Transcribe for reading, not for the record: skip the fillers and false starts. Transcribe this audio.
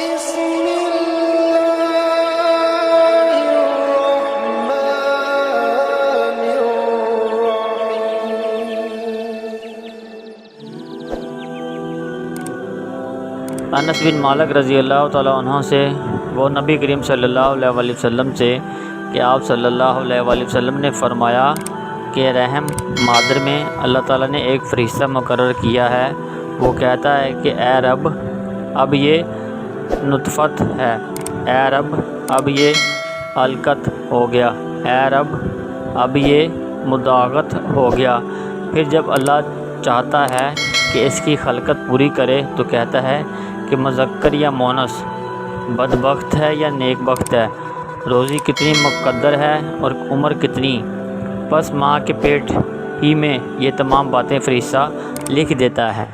بسم الله الرحمن الرحيم۔ انس بن مالک رضی اللہ تعالیٰ عنہ سے وہ نبی کریم صلی اللہ علیہ وآلہ وسلم سے کہ آپ صلی اللہ علیہ وآلہ وسلم نے فرمایا کہ رحم مادر میں اللہ تعالیٰ نے ایک فرشتہ مقرر کیا ہے، وہ کہتا ہے کہ اے رب اب یہ نطفت ہے، اے رب اب یہ علقت ہو گیا، اے رب اب یہ مضاغت ہو گیا۔ پھر جب اللہ چاہتا ہے کہ اس کی خلقت پوری کرے تو کہتا ہے کہ مذکر یا مونس، بدبخت ہے یا نیک بخت ہے، روزی کتنی مقدر ہے اور عمر کتنی۔ بس ماں کے پیٹ ہی میں یہ تمام باتیں فرشتہ لکھ دیتا ہے۔